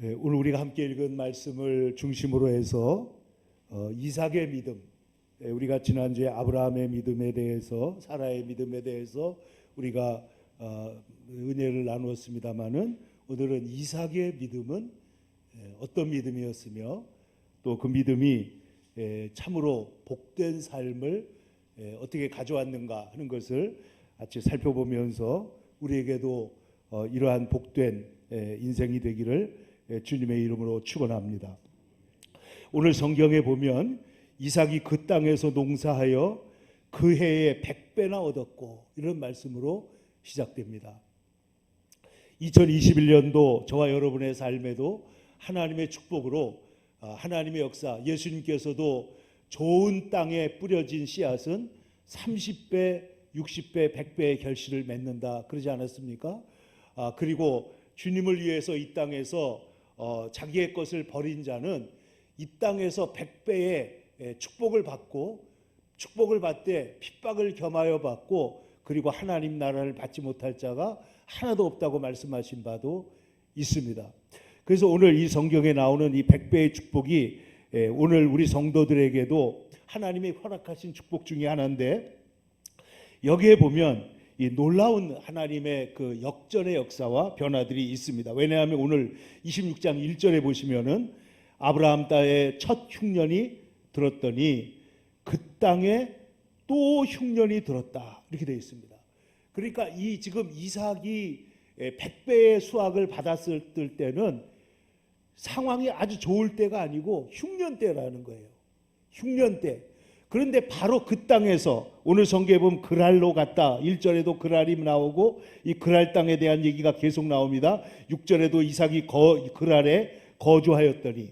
오늘 우리가 함께 읽은 말씀을 중심으로 해서 이삭의 믿음, 우리가 지난주에 아브라함의 믿음에 대해서, 사라의 믿음에 대해서 우리가 은혜를 나누었습니다마는, 오늘은 이삭의 믿음은 어떤 믿음이었으며 또 그 믿음이 참으로 복된 삶을 어떻게 가져왔는가 하는 것을 같이 살펴보면서 우리에게도 이러한 복된 인생이 되기를 주님의 이름으로 축원합니다. 오늘 성경에 보면 이삭이 그 땅에서 농사하여 그 해에 100배나 얻었고, 이런 말씀으로 시작됩니다. 2021년도 저와 여러분의 삶에도 하나님의 축복으로 하나님의 역사, 예수님께서도 좋은 땅에 뿌려진 씨앗은 30배, 60배, 100배의 결실을 맺는다 그러지 않았습니까? 그리고 주님을 위해서 이 땅에서 자기의 것을 버린 자는 이 땅에서 100배의 축복을 받고, 축복을 받되 핍박을 겸하여 받고, 그리고 하나님 나라를 받지 못할 자가 하나도 없다고 말씀하신 바도 있습니다. 그래서 오늘 이 성경에 나오는 이 100배의 축복이 오늘 우리 성도들에게도 하나님이 허락하신 축복 중에 하나인데, 여기에 보면 이 놀라운 하나님의 그 역전의 역사와 변화들이 있습니다. 왜냐하면 오늘 26장 1절에 보시면은 아브라함 땅에 첫 흉년이 들었더니 그 땅에 또 흉년이 들었다, 이렇게 되어 있습니다. 그러니까 이 지금 이삭이 100배의 수확을 받았을 때는 상황이 아주 좋을 때가 아니고 흉년 때라는 거예요. 흉년 때. 그런데 바로 그 땅에서 오늘 성경에 보면 그랄로 갔다, 1절에도 그랄이 나오고 이 그랄 땅에 대한 얘기가 계속 나옵니다. 6절에도 이삭이 그랄에 거주하였더니,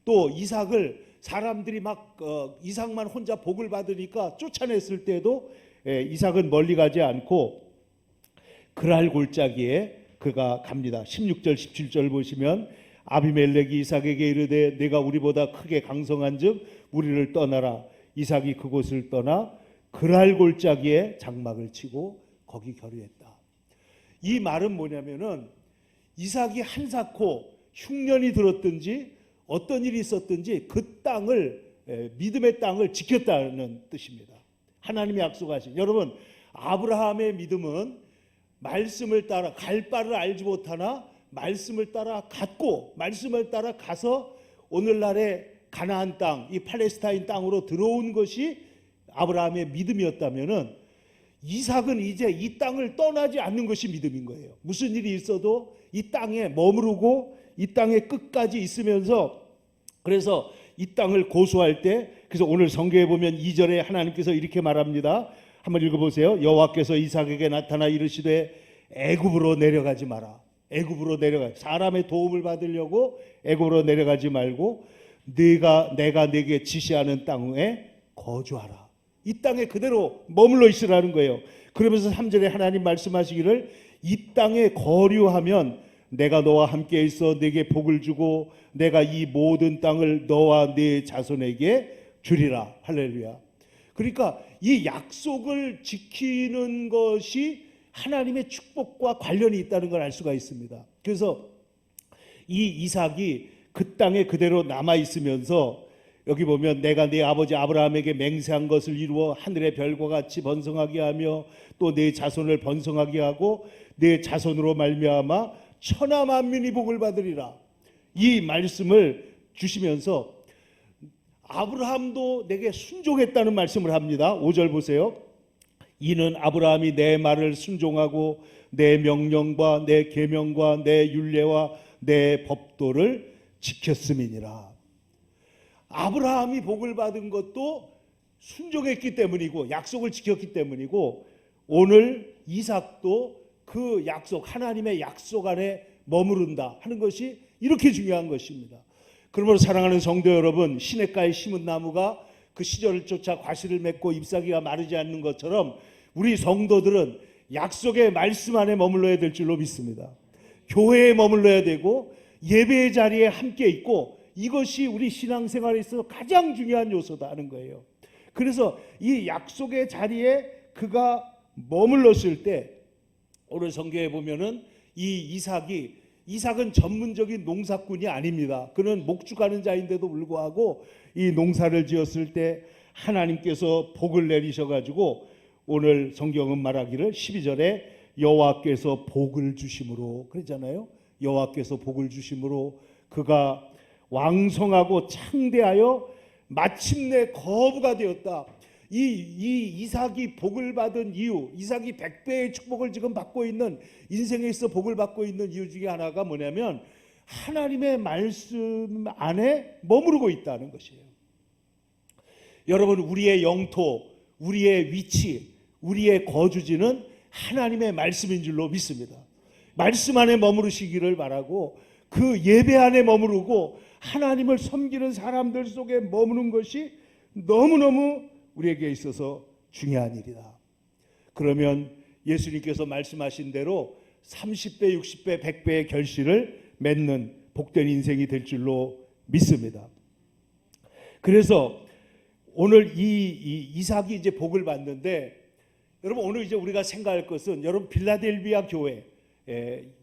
또 이삭을 사람들이 막 이삭만 혼자 복을 받으니까 쫓아냈을 때도 이삭은 멀리 가지 않고 그랄 골짜기에 그가 갑니다. 16절 17절 보시면 아비멜렉이 이삭에게 이르되 내가 우리보다 크게 강성한즉 우리를 떠나라. 이삭이 그곳을 떠나 그랄 골짜기에 장막을 치고 거기 거류했다. 이 말은 뭐냐면은 이삭이 한사코 흉년이 들었든지 어떤 일이 있었든지 그 땅을, 믿음의 땅을 지켰다는 뜻입니다. 하나님이 약속하신, 여러분, 아브라함의 믿음은 말씀을 따라, 갈 바를 알지 못하나 말씀을 따라 갔고, 말씀을 따라 가서 오늘날의 가나안 땅, 이 팔레스타인 땅으로 들어온 것이 아브라함의 믿음이었다면은, 이삭은 이제 이 땅을 떠나지 않는 것이 믿음인 거예요. 무슨 일이 있어도 이 땅에 머무르고 이 땅에 끝까지 있으면서, 그래서 이 땅을 고수할 때, 그래서 오늘 성경에 보면 2절에 하나님께서 이렇게 말합니다. 한번 읽어보세요. 여호와께서 이삭에게 나타나 이르시되 애굽으로 내려가지 마라. 애굽으로 내려가, 사람의 도움을 받으려고 애굽으로 내려가지 말고 내가 내게 지시하는 땅에 거주하라. 이 땅에 그대로 머물러 있으라는 거예요. 그러면서 3절에 하나님 말씀하시기를 이 땅에 거류하면 내가 너와 함께 있어 네게 복을 주고 내가 이 모든 땅을 너와 네 자손에게 주리라. 할렐루야. 그러니까 이 약속을 지키는 것이 하나님의 축복과 관련이 있다는 걸 알 수가 있습니다. 그래서 이 이삭이 그 땅에 그대로 남아 있으면서, 여기 보면 내가 네 아버지 아브라함에게 맹세한 것을 이루어 하늘의 별과 같이 번성하게 하며 또 네 자손을 번성하게 하고 네 자손으로 말미암아 천하 만민이 복을 받으리라. 이 말씀을 주시면서 아브라함도 내게 순종했다는 말씀을 합니다. 5절 보세요. 이는 아브라함이 내 말을 순종하고 내 명령과 내 계명과 내 율례와 내 법도를 지켰음이니라. 아브라함이 복을 받은 것도 순종했기 때문이고 약속을 지켰기 때문이고, 오늘 이삭도 그 약속, 하나님의 약속 안에 머무른다 하는 것이 이렇게 중요한 것입니다. 그러므로 사랑하는 성도 여러분, 시냇가에 심은 나무가 그 시절을 쫓아 과실을 맺고 잎사귀가 마르지 않는 것처럼 우리 성도들은 약속의 말씀 안에 머물러야 될 줄로 믿습니다. 교회에 머물러야 되고 예배의 자리에 함께 있고, 이것이 우리 신앙생활에 있어서 가장 중요한 요소다 하는 거예요. 그래서 이 약속의 자리에 그가 머물렀을 때, 오늘 성경에 보면은 이 이삭이 이삭은 전문적인 농사꾼이 아닙니다. 그는 목축하는 자인데도 불구하고 이 농사를 지었을 때 하나님께서 복을 내리셔가지고 오늘 성경은 말하기를 12절에 여호와께서 복을 주심으로 그랬잖아요. 여호와께서 복을 주심으로 그가 왕성하고 창대하여 마침내 거부가 되었다. 이 이삭이 복을 받은 이유, 이삭이 100배의 축복을 지금 받고 있는, 인생에 있어 복을 받고 있는 이유 중에 하나가 뭐냐면 하나님의 말씀 안에 머무르고 있다는 것이에요. 여러분, 우리의 영토, 우리의 위치, 우리의 거주지는 하나님의 말씀인 줄로 믿습니다. 말씀 안에 머무르시기를 바라고 그 예배 안에 머무르고 하나님을 섬기는 사람들 속에 머무는 것이 너무너무 우리에게 있어서 중요한 일이다. 그러면 예수님께서 말씀하신 대로 30배, 60배, 100배의 결실을 맺는 복된 인생이 될 줄로 믿습니다. 그래서 오늘 이 이삭이 이제 복을 받는데, 여러분 오늘 이제 우리가 생각할 것은, 여러분 빌라델비아 교회,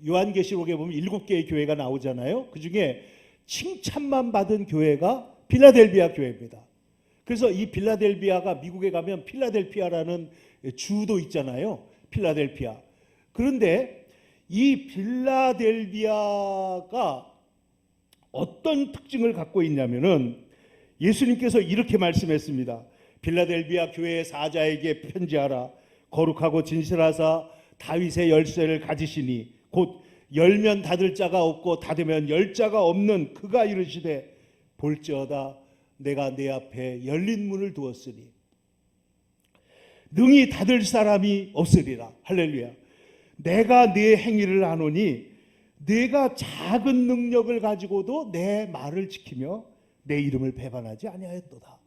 요한계시록에 보면 7개의 교회가 나오잖아요. 그 중에 칭찬만 받은 교회가 빌라델비아 교회입니다. 그래서 이 빌라델비아가, 미국에 가면 필라델피아라는 주도 있잖아요. 필라델피아. 그런데 이 빌라델비아가 어떤 특징을 갖고 있냐면은 예수님께서 이렇게 말씀했습니다. 빌라델비아 교회의 사자에게 편지하라. 거룩하고 진실하사 다윗의 열쇠를 가지시니 곧 열면 닫을 자가 없고 닫으면 열 자가 없는 그가 이르시되 볼지어다 내가 내 앞에 열린 문을 두었으니 능히 닫을 사람이 없으리라. 할렐루야. 내가 네 행위를 아노니 네가 작은 능력을 가지고도 내 말을 지키며 내 이름을 배반하지 아니하였도다.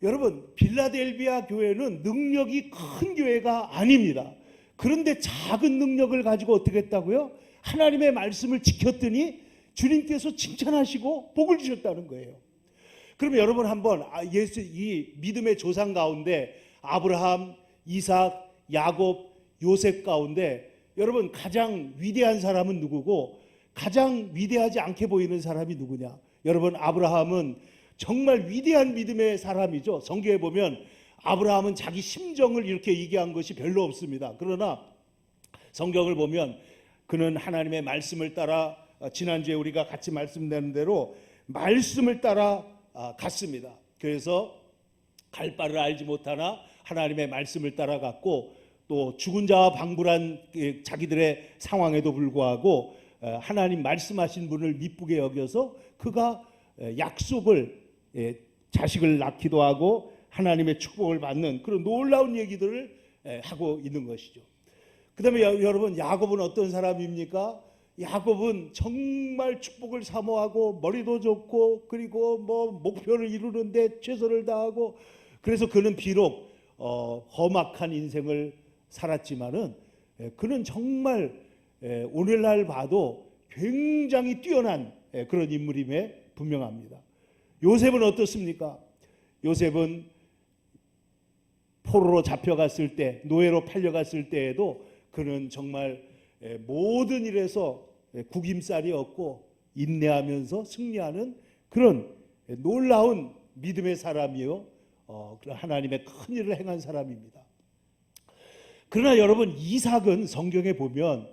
여러분, 빌라델비아 교회는 능력이 큰 교회가 아닙니다. 그런데 작은 능력을 가지고 어떻게 했다고요? 하나님의 말씀을 지켰더니 주님께서 칭찬하시고 복을 주셨다는 거예요. 그러면 여러분 한번 이 믿음의 조상 가운데 아브라함, 이삭, 야곱, 요셉 가운데 여러분 가장 위대한 사람은 누구고 가장 위대하지 않게 보이는 사람이 누구냐? 여러분, 아브라함은 정말 위대한 믿음의 사람이죠. 성경에 보면 아브라함은 자기 심정을 이렇게 얘기한 것이 별로 없습니다. 그러나 성경을 보면 그는 하나님의 말씀을 따라, 지난주에 우리가 같이 말씀드린 대로 말씀을 따라 갔습니다. 그래서 갈 바를 알지 못하나 하나님의 말씀을 따라갔고, 또 죽은 자와 방불한 자기들의 상황에도 불구하고 하나님 말씀하신 분을 미쁘게 여겨서 그가 약속을, 자식을 낳기도 하고 하나님의 축복을 받는 그런 놀라운 얘기들을 하고 있는 것이죠. 그 다음에 여러분, 야곱은 어떤 사람입니까? 야곱은 정말 축복을 사모하고 머리도 좋고 그리고 뭐 목표를 이루는데 최선을 다하고, 그래서 그는 비록 험악한 인생을 살았지만은 그는 정말 오늘날 봐도 굉장히 뛰어난 그런 인물임에 분명합니다. 요셉은 어떻습니까? 요셉은 포로로 잡혀갔을 때, 노예로 팔려갔을 때에도 그는 정말 모든 일에서 구김살이 없고 인내하면서 승리하는 그런 놀라운 믿음의 사람이요, 하나님의 큰 일을 행한 사람입니다. 그러나 여러분, 이삭은 성경에 보면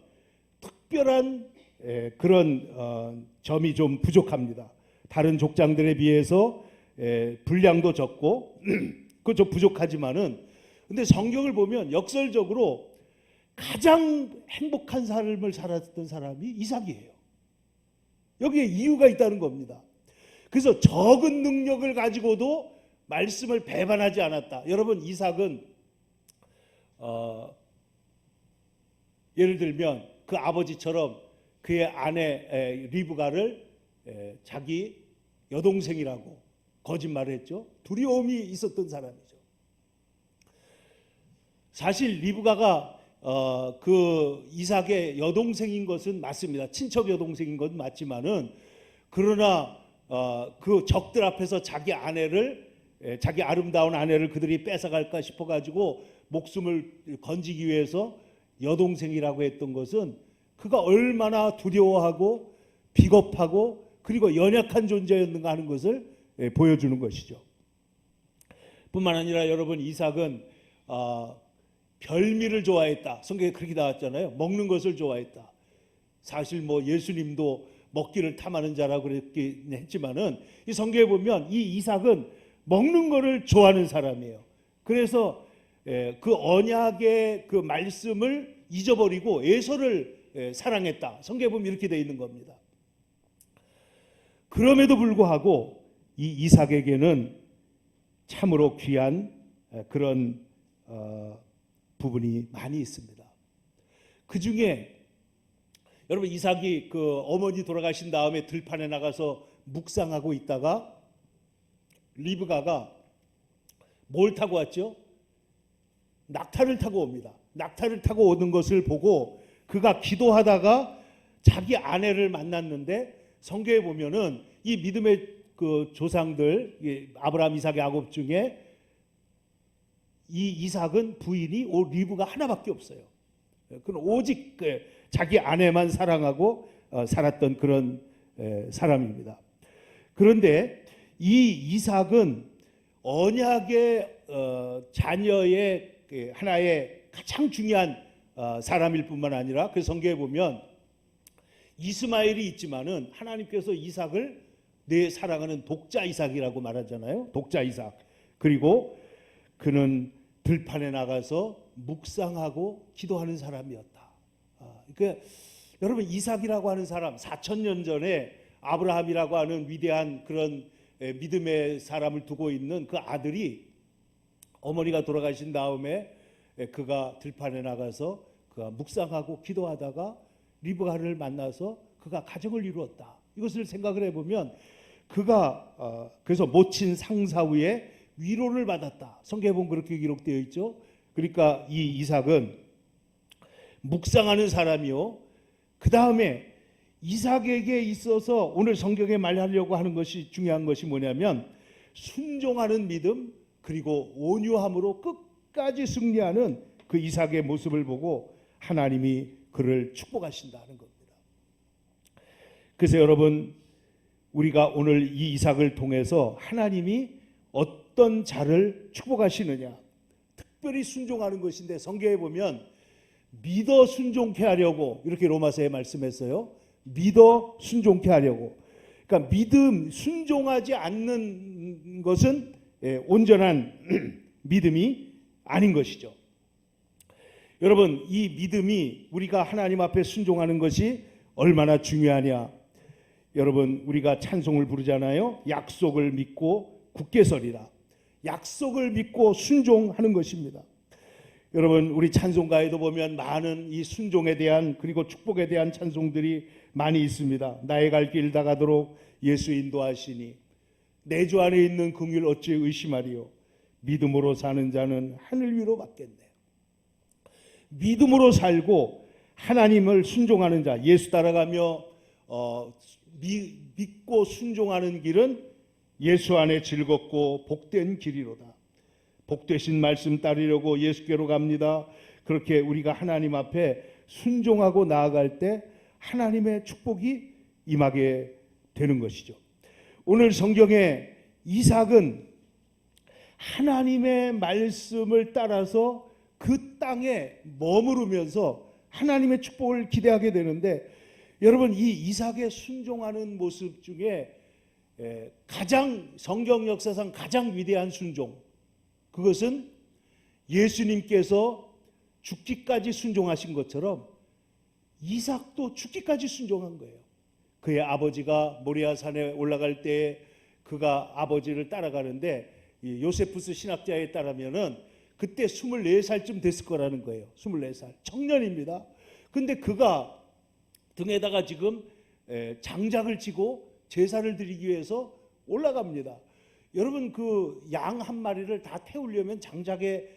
특별한 그런 점이 좀 부족합니다. 다른 족장들에 비해서 분량도 적고 그 좀 부족하지만은, 근데 성경을 보면 역설적으로 가장 행복한 삶을 살았던 사람이 이삭이에요. 여기에 이유가 있다는 겁니다. 그래서 적은 능력을 가지고도 말씀을 배반하지 않았다. 여러분, 이삭은 예를 들면 그 아버지처럼 그의 아내 리브가를 자기 여동생이라고 거짓말을 했죠. 두려움이 있었던 사람이죠. 사실 리브가가 그 이삭의 여동생인 것은 맞습니다. 친척 여동생인 것은 맞지만은, 그러나 그 적들 앞에서 자기 아름다운 아내를 그들이 뺏어갈까 싶어가지고 목숨을 건지기 위해서 여동생이라고 했던 것은 그가 얼마나 두려워하고 비겁하고 그리고 연약한 존재였는가 하는 것을 보여주는 것이죠. 뿐만 아니라 여러분, 이삭은 별미를 좋아했다. 성경에 그렇게 나왔잖아요. 먹는 것을 좋아했다. 사실 뭐 예수님도 먹기를 탐하는 자라고 그랬긴 했지만은 이 성경에 보면 이 이삭은 먹는 것을 좋아하는 사람이에요. 그래서 그 언약의 그 말씀을 잊어버리고 에서를 사랑했다. 성경에 보면 이렇게 되어 있는 겁니다. 그럼에도 불구하고 이 이삭에게는 참으로 귀한 그런 부분이 많이 있습니다. 그 중에 여러분, 이삭이 그 어머니 돌아가신 다음에 들판에 나가서 묵상하고 있다가 리브가가 뭘 타고 왔죠? 낙타를 타고 옵니다. 낙타를 타고 오는 것을 보고 그가 기도하다가 자기 아내를 만났는데, 성경에 보면은 이 믿음의 그 조상들 아브라함, 이삭, 야곱 중에 이 이삭은 부인이 리브가 하나밖에 없어요. 그는 오직 자기 아내만 사랑하고 살았던 그런 사람입니다. 그런데 이 이삭은 언약의 자녀의 하나의 가장 중요한 사람일 뿐만 아니라 그 성경에 보면 이스마엘이 있지만은 하나님께서 이삭을 내 사랑하는 독자 이삭이라고 말하잖아요. 독자 이삭. 그리고 그는 들판에 나가서 묵상하고 기도하는 사람이었다. 그러니까 여러분, 이삭이라고 하는 사람, 4,000년 전에 아브라함이라고 하는 위대한 그런 믿음의 사람을 두고 있는 그 아들이 어머니가 돌아가신 다음에 그가 들판에 나가서 그가 묵상하고 기도하다가 리브가를 만나서 그가 가정을 이루었다. 이것을 생각을 해보면 그가 그래서 모친 상사후에 위로를 받았다. 성경에 보면 그렇게 기록되어 있죠. 그러니까 이 이삭은 묵상하는 사람이요, 그 다음에 이삭에게 있어서 오늘 성경에 말하려고 하는 것이 중요한 것이 뭐냐면 순종하는 믿음, 그리고 온유함으로 끝까지 승리하는 그 이삭의 모습을 보고 하나님이 그를 축복하신다는 겁니다. 그래서 여러분, 우리가 오늘 이 이삭을 통해서 하나님이 어떤 자를 축복하시느냐, 특별히 순종하는 것인데 성경에 보면 믿어 순종케 하려고 이렇게 로마서에 말씀했어요. 믿어 순종케 하려고. 그러니까 믿음, 순종하지 않는 것은 온전한 믿음이 아닌 것이죠. 여러분, 이 믿음이 우리가 하나님 앞에 순종하는 것이 얼마나 중요하냐. 여러분, 우리가 찬송을 부르잖아요. 약속을 믿고 굳게 서리라. 약속을 믿고 순종하는 것입니다. 여러분, 우리 찬송가에도 보면 많은 이 순종에 대한 그리고 축복에 대한 찬송들이 많이 있습니다. 나의 갈 길 다 가도록 예수 인도하시니 내 주 안에 있는 긍휼 어찌 의심하리요. 믿음으로 사는 자는 하늘 위로 받겠네. 믿음으로 살고 하나님을 순종하는 자, 예수 따라가며 믿고 순종하는 길은 예수 안에 즐겁고 복된 길이로다. 복되신 말씀 따르려고 예수께로 갑니다. 그렇게 우리가 하나님 앞에 순종하고 나아갈 때 하나님의 축복이 임하게 되는 것이죠. 오늘 성경에 이삭은 하나님의 말씀을 따라서 그 땅에 머무르면서 하나님의 축복을 기대하게 되는데, 여러분, 이 이삭의 순종하는 모습 중에 가장 성경 역사상 가장 위대한 순종, 그것은 예수님께서 죽기까지 순종하신 것처럼 이삭도 죽기까지 순종한 거예요. 그의 아버지가 모리아산에 올라갈 때 그가 아버지를 따라가는데 요세푸스 신학자에 따르면은 그때 24살쯤 됐을 거라는 거예요. 24살. 청년입니다. 근데 그가 등에다가 지금 장작을 치고 제사를 드리기 위해서 올라갑니다. 여러분, 그 양 한 마리를 다 태우려면 장작의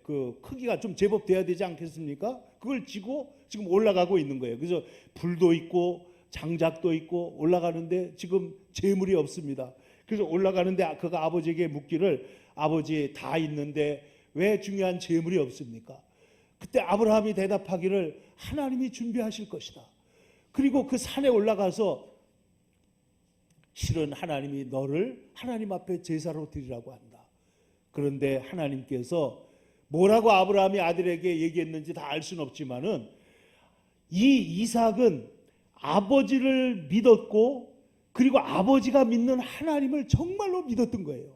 그 크기가 좀 제법 돼야 되지 않겠습니까? 그걸 지고 지금 올라가고 있는 거예요. 그래서 불도 있고 장작도 있고 올라가는데 지금 재물이 없습니다. 그래서 올라가는데 그가 아버지에게 묻기를, 아버지 다 있는데 왜 중요한 재물이 없습니까? 그때 아브라함이 대답하기를 하나님이 준비하실 것이다. 그리고 그 산에 올라가서 실은 하나님이 너를 하나님 앞에 제사로 드리라고 한다. 그런데 하나님께서 뭐라고 아브라함이 아들에게 얘기했는지 다 알 수는 없지만은 이 이삭은 아버지를 믿었고 그리고 아버지가 믿는 하나님을 정말로 믿었던 거예요.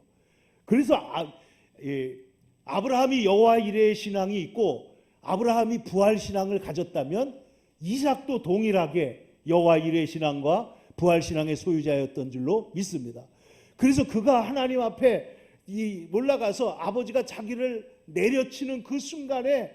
그래서 아브라함이 여호와 이레의 신앙이 있고 아브라함이 부활 신앙을 가졌다면 이삭도 동일하게 여호와 이레의 신앙과 부활 신앙의 소유자였던 줄로 믿습니다. 그래서 그가 하나님 앞에 올라가서 아버지가 자기를 내려치는 그 순간에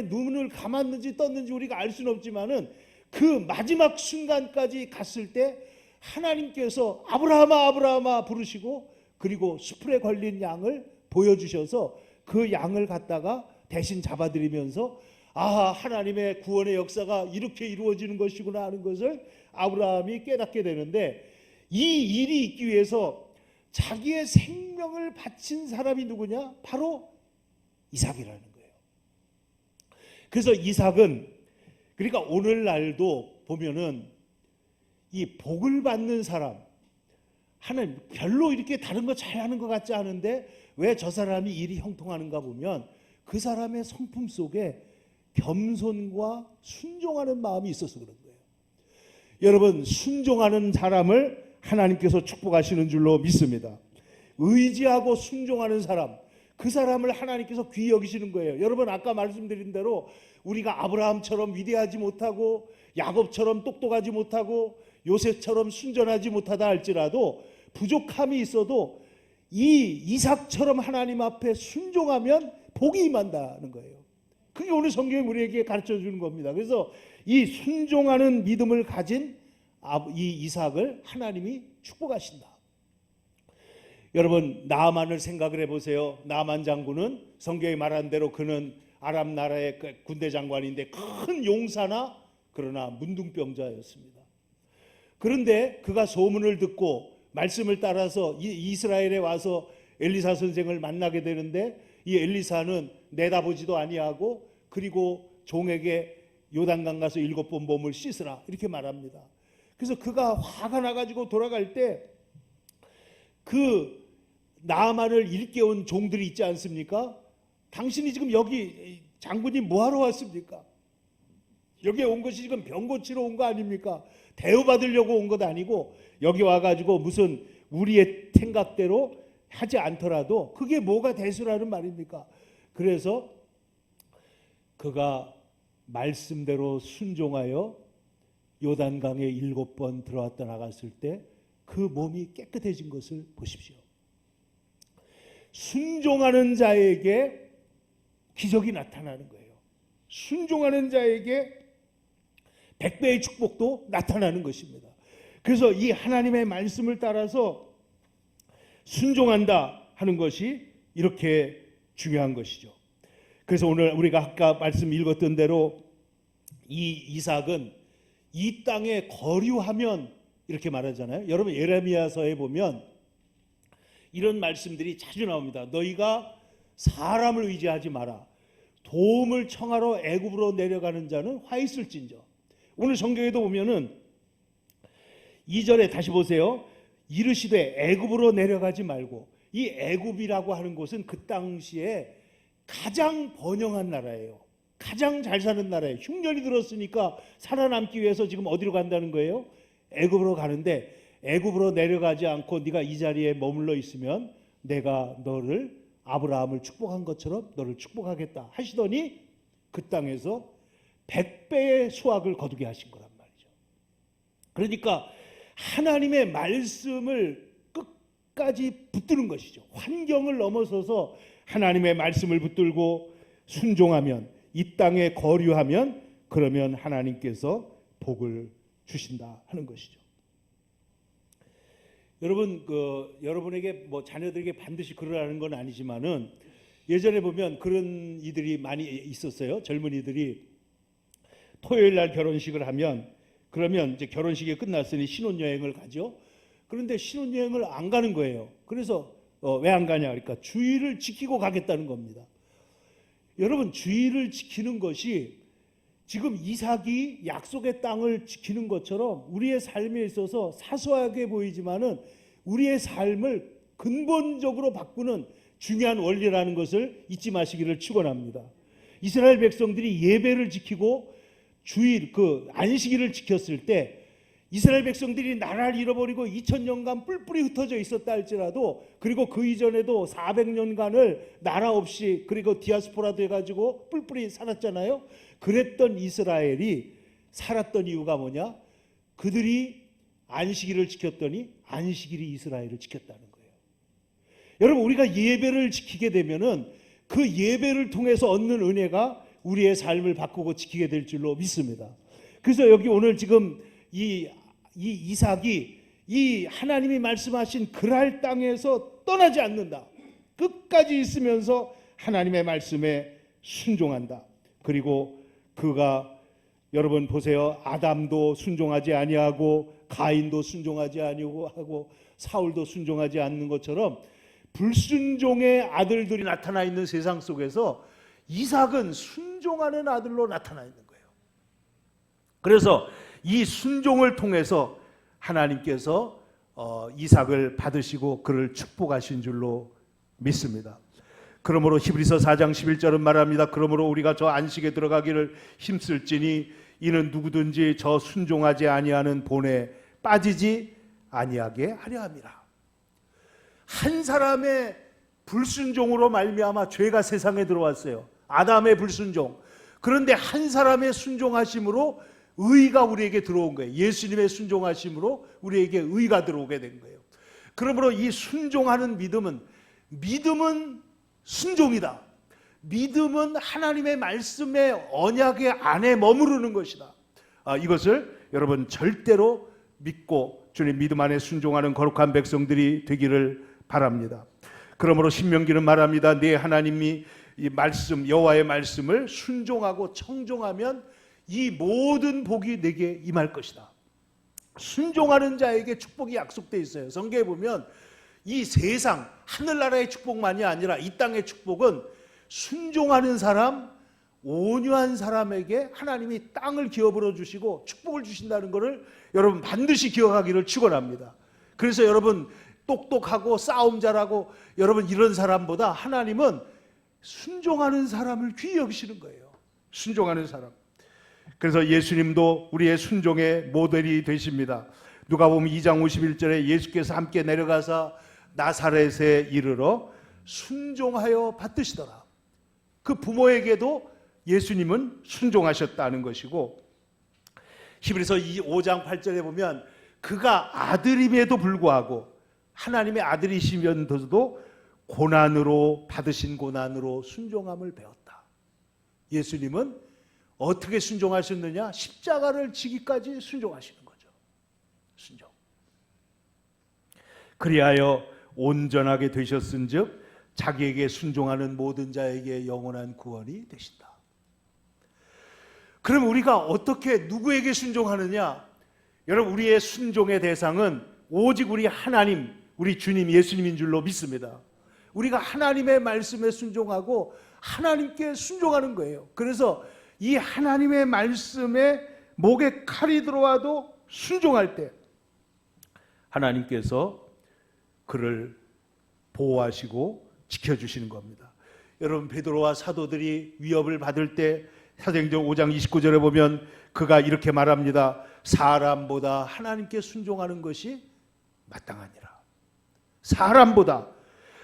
눈을 감았는지 떴는지 우리가 알 수는 없지만은 그 마지막 순간까지 갔을 때 하나님께서 아브라함아 아브라함아 부르시고 그리고 수풀에 걸린 양을 보여주셔서 그 양을 갖다가 대신 잡아드리면서 아, 하나님의 구원의 역사가 이렇게 이루어지는 것이구나 하는 것을 아브라함이 깨닫게 되는데, 이 일이 있기 위해서 자기의 생명을 바친 사람이 누구냐? 바로 이삭이라는 거예요. 그래서 이삭은, 그러니까 오늘날도 보면은 이 복을 받는 사람, 하나님 별로 이렇게 다른 거 잘하는 것 같지 않은데 왜 저 사람이 일이 형통하는가 보면 그 사람의 성품 속에 겸손과 순종하는 마음이 있어서 그런 거예요. 여러분, 순종하는 사람을 하나님께서 축복하시는 줄로 믿습니다. 의지하고 순종하는 사람, 그 사람을 하나님께서 귀히 여기시는 거예요. 여러분, 아까 말씀드린 대로 우리가 아브라함처럼 위대하지 못하고 야곱처럼 똑똑하지 못하고 요셉처럼 순전하지 못하다 할지라도 부족함이 있어도 이 이삭처럼 하나님 앞에 순종하면 복이 임한다는 거예요. 그게 오늘 성경이 우리에게 가르쳐 주는 겁니다. 그래서 이 순종하는 믿음을 가진 이 이삭을 하나님이 축복하신다. 여러분, 나아만을 생각을 해보세요. 나아만 장군은 성경이 말한 대로 그는 아람 나라의 군대 장관인데 큰 용사나 그러나 문둥병자였습니다. 그런데 그가 소문을 듣고 말씀을 따라서 이스라엘에 와서 엘리사 선생을 만나게 되는데 이 엘리사는 내다보지도 아니하고 그리고 종에게 요단강 가서 7번 몸을 씻으라 이렇게 말합니다. 그래서 그가 화가 나가지고 돌아갈 때 그 나아만을 일깨운 종들이 있지 않습니까? 당신이 지금 여기 장군이 뭐하러 왔습니까? 여기에 온 것이 지금 병 고치러 온 거 아닙니까? 대우받으려고 온 것 아니고 여기 와가지고 무슨 우리의 생각대로 하지 않더라도 그게 뭐가 대수라는 말입니까? 그래서 그가 말씀대로 순종하여 요단강에 7번 들어왔다 나갔을 때 그 몸이 깨끗해진 것을 보십시오. 순종하는 자에게 기적이 나타나는 거예요. 순종하는 자에게 100배의 축복도 나타나는 것입니다. 그래서 이 하나님의 말씀을 따라서 순종한다 하는 것이 이렇게 중요한 것이죠. 그래서 오늘 우리가 아까 말씀 읽었던 대로 이 이삭은 이 땅에 거류하면 이렇게 말하잖아요. 여러분, 예레미야서에 보면 이런 말씀들이 자주 나옵니다. 너희가 사람을 의지하지 마라. 도움을 청하러 애굽으로 내려가는 자는 화 있을진저. 오늘 성경에도 보면은 2절에 다시 보세요. 이르시되 애굽으로 내려가지 말고, 이 애굽이라고 하는 곳은 그 당시에 가장 번영한 나라예요. 가장 잘 사는 나라예요. 흉년이 들었으니까 살아남기 위해서 지금 어디로 간다는 거예요? 애굽으로 가는데, 애굽으로 내려가지 않고 네가 이 자리에 머물러 있으면 내가 너를 아브라함을 축복한 것처럼 너를 축복하겠다 하시더니 그 땅에서 100배의 수확을 거두게 하신 거란 말이죠. 그러니까 하나님의 말씀을 끝까지 붙드는 것이죠. 환경을 넘어서서 하나님의 말씀을 붙들고 순종하면, 이 땅에 거류하면, 그러면 하나님께서 복을 주신다 하는 것이죠. 여러분, 여러분에게 뭐 자녀들에게 반드시 그러라는 건 아니지만은 예전에 보면 그런 이들이 많이 있었어요. 젊은이들이 토요일 날 결혼식을 하면, 그러면 이제 결혼식이 끝났으니 신혼여행을 가죠. 그런데 신혼여행을 안 가는 거예요. 그래서 왜 안 가냐? 그러니까 주의를 지키고 가겠다는 겁니다. 여러분, 주의를 지키는 것이 지금 이삭이 약속의 땅을 지키는 것처럼 우리의 삶에 있어서 사소하게 보이지만은 우리의 삶을 근본적으로 바꾸는 중요한 원리라는 것을 잊지 마시기를 축원합니다. 이스라엘 백성들이 예배를 지키고 주일 안식일을 지켰을 때 이스라엘 백성들이 나라를 잃어버리고 2000년간 뿔뿔이 흩어져 있었다 할지라도, 그리고 그 이전에도 400년간을 나라 없이 그리고 디아스포라 돼가지고 뿔뿔이 살았잖아요. 그랬던 이스라엘이 살았던 이유가 뭐냐? 그들이 안식일을 지켰더니 안식일이 이스라엘을 지켰다는 거예요. 여러분, 우리가 예배를 지키게 되면은 그 예배를 통해서 얻는 은혜가 우리의 삶을 바꾸고 지키게 될 줄로 믿습니다. 그래서 여기 오늘 지금 이 이삭이 이 하나님이 말씀하신 그랄 땅에서 떠나지 않는다. 끝까지 있으면서 하나님의 말씀에 순종한다. 그리고 그가, 여러분 보세요. 아담도 순종하지 아니하고 가인도 순종하지 아니하고 사울도 순종하지 않는 것처럼 불순종의 아들들이 나타나 있는 세상 속에서 이삭은 순종하는 아들로 나타나 있는 거예요. 그래서 이 순종을 통해서 하나님께서 이삭을 받으시고 그를 축복하신 줄로 믿습니다. 그러므로 히브리서 4장 11절은 말합니다. 그러므로 우리가 저 안식에 들어가기를 힘쓸지니 이는 누구든지 저 순종하지 아니하는 본에 빠지지 아니하게 하려 함이라. 한 사람의 불순종으로 말미암아 죄가 세상에 들어왔어요. 아담의 불순종. 그런데 한 사람의 순종하심으로 의가 우리에게 들어온 거예요. 예수님의 순종하심으로 우리에게 의가 들어오게 된 거예요. 그러므로 이 순종하는 믿음은 순종이다. 믿음은 하나님의 말씀의 언약의 안에 머무르는 것이다. 이것을 여러분 절대로 믿고 주님 믿음 안에 순종하는 거룩한 백성들이 되기를 바랍니다. 그러므로 신명기는 말합니다. 네 하나님이 이 말씀, 여호와의 말씀을 순종하고 청종하면 이 모든 복이 내게 임할 것이다. 순종하는 자에게 축복이 약속되어 있어요. 성경에 보면 이 세상 하늘나라의 축복만이 아니라 이 땅의 축복은 순종하는 사람, 온유한 사람에게 하나님이 땅을 기업으로 주시고 축복을 주신다는 것을 여러분 반드시 기억하기를 축원합니다. 그래서 여러분 똑똑하고 싸움 잘하고 여러분 이런 사람보다 하나님은 순종하는 사람을 귀히 여기시는 거예요. 순종하는 사람. 그래서 예수님도 우리의 순종의 모델이 되십니다. 누가복음 2장 51절에 예수께서 함께 내려가사 나사렛에 이르러 순종하여 받드시더라. 그 부모에게도 예수님은 순종하셨다는 것이고, 히브리서 5장 8절에 보면 그가 아들임에도 불구하고 하나님의 아들이시면서도 고난으로 받으신 고난으로 순종함을 배웠다. 예수님은 어떻게 순종하셨느냐? 십자가를 지기까지 순종하시는 거죠. 순종. 그리하여 온전하게 되셨은즉 자기에게 순종하는 모든 자에게 영원한 구원이 되신다. 그럼 우리가 어떻게 누구에게 순종하느냐? 여러분, 우리의 순종의 대상은 오직 우리 하나님, 우리 주님 예수님인 줄로 믿습니다. 우리가 하나님의 말씀에 순종하고 하나님께 순종하는 거예요. 그래서 이 하나님의 말씀에 목에 칼이 들어와도 순종할 때 하나님께서 그를 보호하시고 지켜주시는 겁니다. 여러분, 베드로와 사도들이 위협을 받을 때 사도행전 5장 29절에 보면 그가 이렇게 말합니다. 사람보다 하나님께 순종하는 것이 마땅하니라.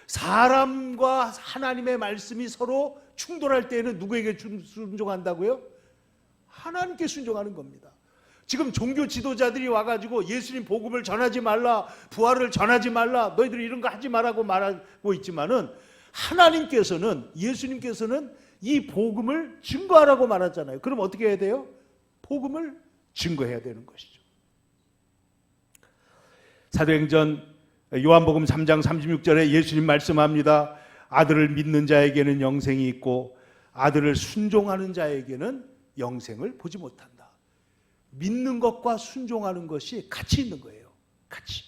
사람과 하나님의 말씀이 서로 충돌할 때에는 누구에게 순종한다고요? 하나님께 순종하는 겁니다. 지금 종교 지도자들이 와가지고 예수님 복음을 전하지 말라, 부활을 전하지 말라, 너희들이 이런 거 하지 말라고 말하고 있지만은 하나님께서는, 예수님께서는 이 복음을 증거하라고 말하잖아요. 그럼 어떻게 해야 돼요? 복음을 증거해야 되는 것이죠. 사도행전 요한복음 3장 36절에 예수님 말씀합니다. 아들을 믿는 자에게는 영생이 있고 아들을 순종하는 자에게는 영생을 보지 못한다. 믿는 것과 순종하는 것이 같이 있는 거예요. 같이.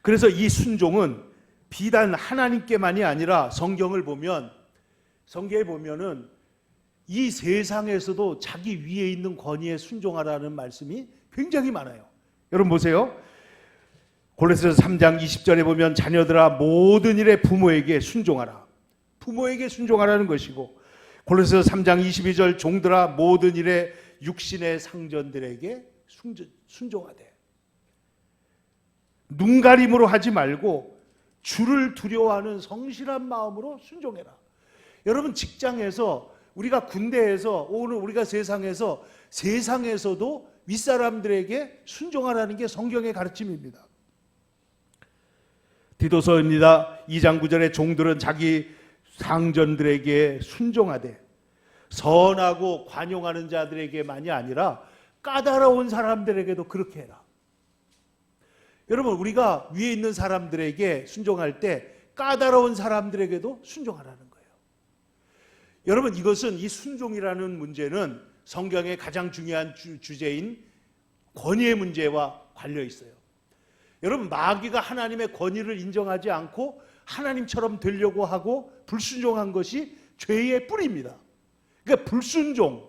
그래서 이 순종은 비단 하나님께만이 아니라 성경을 보면 성경에 보면은 이 세상에서도 자기 위에 있는 권위에 순종하라는 말씀이 굉장히 많아요. 여러분 보세요. 골로새서 3장 20절에 보면 자녀들아 모든 일에 부모에게 순종하라. 부모에게 순종하라는 것이고, 골로새서 3장 22절 종들아 모든 일에 육신의 상전들에게 순종하되. 눈가림으로 하지 말고 주를 두려워하는 성실한 마음으로 순종해라. 여러분 직장에서, 우리가 군대에서, 오늘 우리가 세상에서도 윗사람들에게 순종하라는 게 성경의 가르침입니다. 디도서입니다. 2장 9절에 종들은 자기 상전들에게 순종하되 선하고 관용하는 자들에게만이 아니라 까다로운 사람들에게도 그렇게 해라. 여러분 우리가 위에 있는 사람들에게 순종할 때 까다로운 사람들에게도 순종하라는 거예요. 여러분 이것은, 이 순종이라는 문제는 성경의 가장 중요한 주제인 권위의 문제와 관련 있어요. 여러분 마귀가 하나님의 권위를 인정하지 않고 하나님처럼 되려고 하고 불순종한 것이 죄의 뿌리입니다. 그러니까 불순종,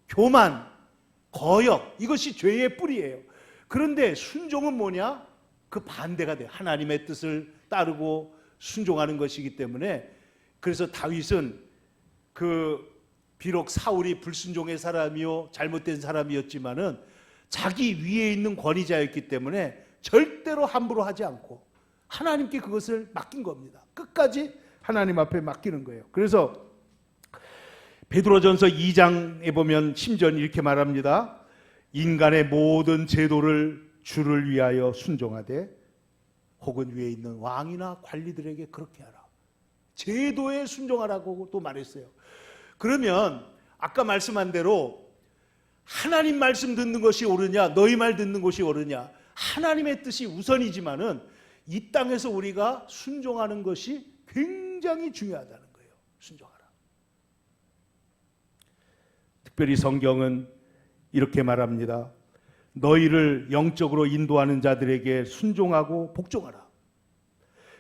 교만, 거역, 이것이 죄의 뿌리예요. 그런데 순종은 뭐냐? 그 반대가 돼요. 하나님의 뜻을 따르고 순종하는 것이기 때문에, 그래서 다윗은 비록 사울이 불순종의 사람이요 잘못된 사람이었지만은 자기 위에 있는 권위자였기 때문에 절대로 함부로 하지 않고 하나님께 그것을 맡긴 겁니다. 끝까지 하나님 앞에 맡기는 거예요. 그래서 베드로전서 2장에 보면 심지어는 이렇게 말합니다. 인간의 모든 제도를 주를 위하여 순종하되 혹은 위에 있는 왕이나 관리들에게 그렇게 하라. 제도에 순종하라고 또 말했어요. 그러면 아까 말씀한 대로 하나님 말씀 듣는 것이 옳으냐, 너희 말 듣는 것이 옳으냐, 하나님의 뜻이 우선이지만은 이 땅에서 우리가 순종하는 것이 굉장히 중요하다는 거예요. 순종하라. 특별히 성경은 이렇게 말합니다. 너희를 영적으로 인도하는 자들에게 순종하고 복종하라.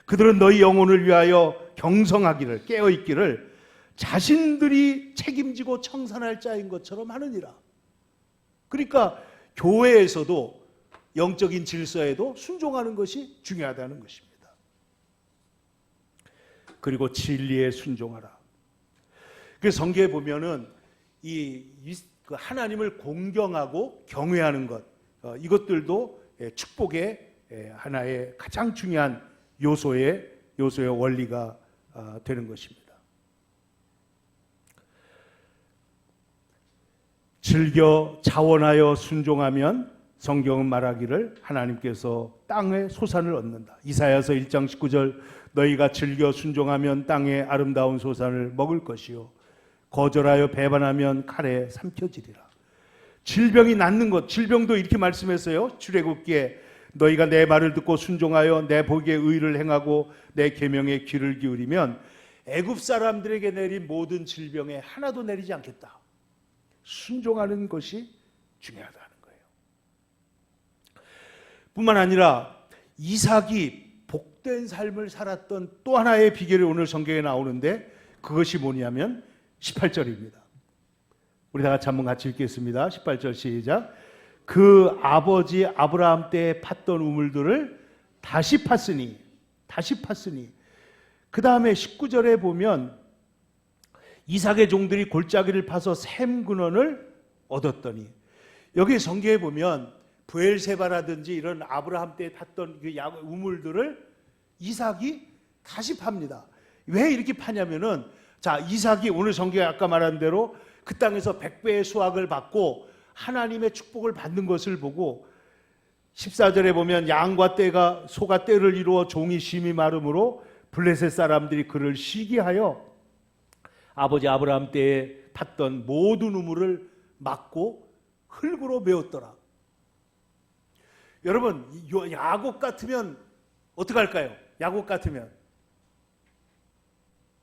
그들은 너희 영혼을 위하여 경성하기를, 깨어있기를 자신들이 책임지고 청산할 자인 것처럼 하느니라. 그러니까 교회에서도 영적인 질서에도 순종하는 것이 중요하다는 것입니다. 그리고 진리에 순종하라. 그래서 성경에 보면은 그 하나님을 공경하고 경외하는 것, 이것들도 축복의 하나의 가장 중요한 요소의 원리가 되는 것입니다. 즐겨 자원하여 순종하면 성경은 말하기를 하나님께서 땅의 소산을 얻는다. 이사야서 1장 19절 너희가 즐겨 순종하면 땅의 아름다운 소산을 먹을 것이요 거절하여 배반하면 칼에 삼켜지리라. 질병이 낫는 것, 질병도 이렇게 말씀했어요. 출애굽기에 너희가 내 말을 듣고 순종하여 내 복에 의를 행하고 내 계명에 귀를 기울이면 애굽 사람들에게 내린 모든 질병에 하나도 내리지 않겠다. 순종하는 것이 중요하다는 거예요. 뿐만 아니라 이삭이 복된 삶을 살았던 또 하나의 비결이 오늘 성경에 나오는데 그것이 뭐냐면 18절입니다. 우리 다 같이 한번 같이 읽겠습니다. 18절 시작. 그 아버지 아브라함 때에 팠던 우물들을 다시 팠으니 그 다음에 19절에 보면 이삭의 종들이 골짜기를 파서 샘 근원을 얻었더니, 여기 성경에 보면 브엘세바라든지 이런 아브라함 때 탔던 그 우물들을 이삭이 다시 팝니다. 왜 이렇게 파냐면은, 자, 이삭이 오늘 성경에 아까 말한 대로 그 땅에서 100배의 수확을 받고 하나님의 축복을 받는 것을 보고 14절에 보면 양과 떼가 소가 떼를 이루어 종이 심히 마름으로 블레셋 사람들이 그를 시기하여 아버지 아브라함 때에 팠던 모든 우물을 막고 흙으로 메웠더라. 여러분, 야곱 같으면 어떻게 할까요? 야곱 같으면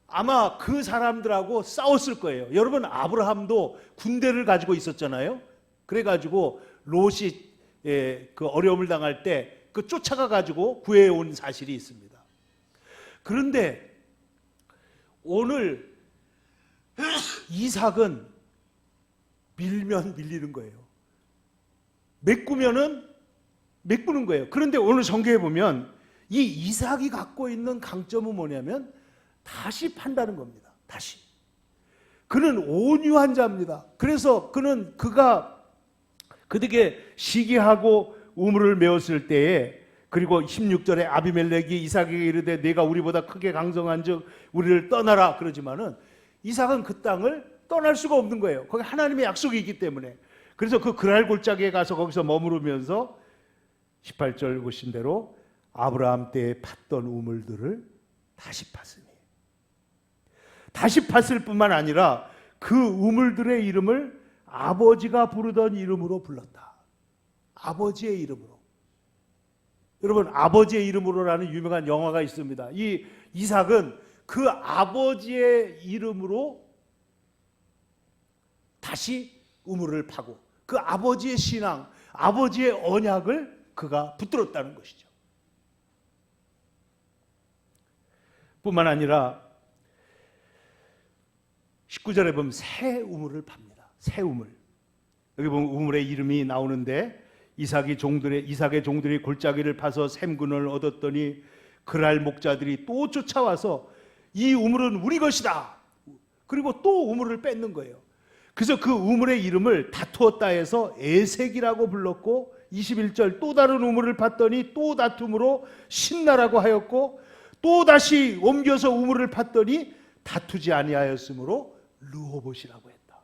아마 그 사람들하고 싸웠을 거예요. 여러분, 아브라함도 군대를 가지고 있었잖아요. 그래가지고 롯이 그 어려움을 당할 때 그 쫓아가 가지고 구해온 사실이 있습니다. 그런데 오늘 이삭은 밀면 밀리는 거예요. 메꾸면은 메꾸는 거예요. 그런데 오늘 성경에 보면 이 이삭이 갖고 있는 강점은 뭐냐면 다시 판다는 겁니다. 다시. 그는 온유한 자입니다. 그래서 그가 그에게 시기하고 우물을 메었을 때에, 그리고 16절에 아비멜렉이 이삭에게 이르되 내가 우리보다 크게 강성한즉 우리를 떠나라 그러지만은 이삭은 그 땅을 떠날 수가 없는 거예요. 거기 하나님의 약속이 있기 때문에. 그래서 그 그랄 골짜기에 가서 거기서 머무르면서 18절 보신 대로 아브라함 때에 팠던 우물들을 다시 팠으니, 다시 팠을 뿐만 아니라 그 우물들의 이름을 아버지가 부르던 이름으로 불렀다. 아버지의 이름으로. 여러분, 아버지의 이름으로라는 유명한 영화가 있습니다. 이 이삭은 그 아버지의 이름으로 다시 우물을 파고 그 아버지의 신앙, 아버지의 언약을 그가 붙들었다는 것이죠. 뿐만 아니라 19절에 보면 새 우물을 팝니다. 새 우물. 여기 보면 우물의 이름이 나오는데 이삭의 종들이 골짜기를 파서 샘근을 얻었더니 그랄 목자들이 또 쫓아와서 이 우물은 우리 것이다. 그리고 또 우물을 뺏는 거예요. 그래서 그 우물의 이름을 다투었다 해서 에색이라고 불렀고, 21절 또 다른 우물을 팠더니 또 다툼으로 신나라고 하였고, 또 다시 옮겨서 우물을 팠더니 다투지 아니하였으므로 르호봇이라고 했다.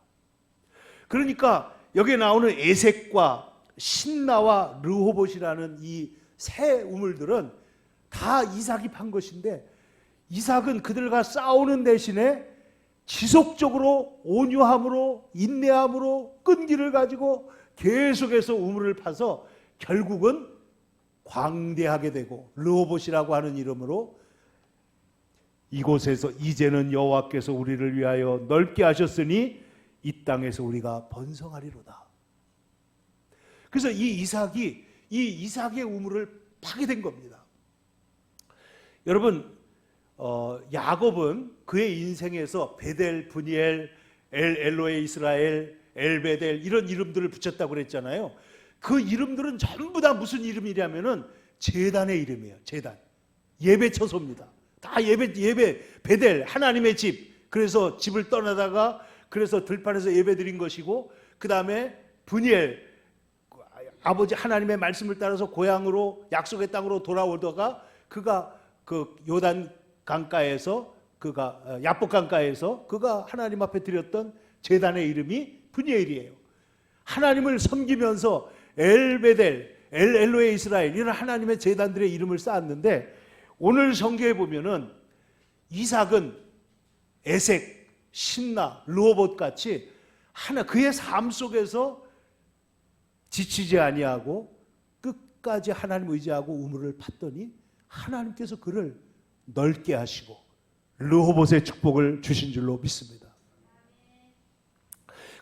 그러니까 여기에 나오는 에색과 신나와 르호봇이라는 이 세 우물들은 다 이삭이 판 것인데, 이삭은 그들과 싸우는 대신에 지속적으로 온유함으로 인내함으로 끈기를 가지고 계속해서 우물을 파서 결국은 광대하게 되고 르호봇이라고 하는 이름으로 이곳에서 이제는 여호와께서 우리를 위하여 넓게 하셨으니 이 땅에서 우리가 번성하리로다. 그래서 이 이삭의 우물을 파게 된 겁니다. 여러분, 야곱은 그의 인생에서 베델, 브니엘, 엘로에 이스라엘, 엘베델 이런 이름들을 붙였다고 그랬잖아요. 그 이름들은 전부 다 무슨 이름이냐면은 제단의 이름이에요. 제단. 예배 처소입니다. 다 예배, 베델, 하나님의 집. 그래서 집을 떠나다가 그래서 들판에서 예배 드린 것이고, 그 다음에 브니엘, 아버지 하나님의 말씀을 따라서 고향으로, 약속의 땅으로 돌아오다가 그가 그 요단 강가에서, 그가 야복 강가에서 그가 하나님 앞에 드렸던 제단의 이름이 브니엘이에요. 하나님을 섬기면서 엘베델, 엘로에 이스라엘 이런 하나님의 제단들의 이름을 쌓았는데, 오늘 성경에 보면은 이삭은 에색, 신나, 르호봇 같이 그의 삶 속에서 지치지 아니하고 끝까지 하나님 의지하고 우물을 팠더니 하나님께서 그를 넓게 하시고 르호봇의 축복을 주신 줄로 믿습니다.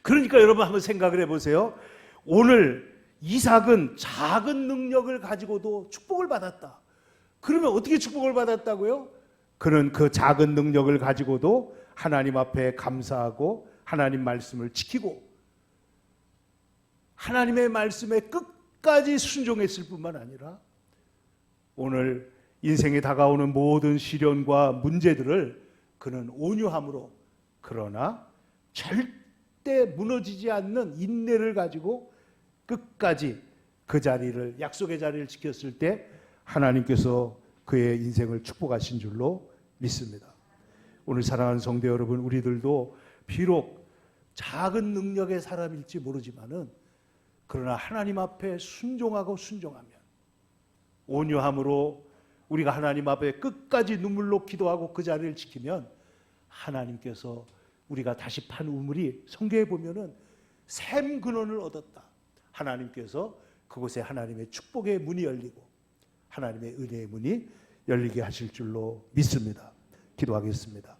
그러니까 여러분 한번 생각을 해보세요. 오늘 이삭은 작은 능력을 가지고도 축복을 받았다. 그러면 어떻게 축복을 받았다고요? 그는 그 작은 능력을 가지고도 하나님 앞에 감사하고 하나님 말씀을 지키고 하나님의 말씀에 끝까지 순종했을 뿐만 아니라 오늘 인생에 다가오는 모든 시련과 문제들을 그는 온유함으로, 그러나 절대 무너지지 않는 인내를 가지고 끝까지 그 자리를, 약속의 자리를 지켰을 때 하나님께서 그의 인생을 축복하신 줄로 믿습니다. 오늘 사랑하는 성도 여러분, 우리들도 비록 작은 능력의 사람일지 모르지만은 그러나 하나님 앞에 순종하고 순종하면, 온유함으로 우리가 하나님 앞에 끝까지 눈물로 기도하고 그 자리를 지키면 하나님께서 우리가 다시 판 우물이 성경에 보면은 샘 근원을 얻었다. 하나님께서 그곳에 하나님의 축복의 문이 열리고 하나님의 은혜의 문이 열리게 하실 줄로 믿습니다. 기도하겠습니다.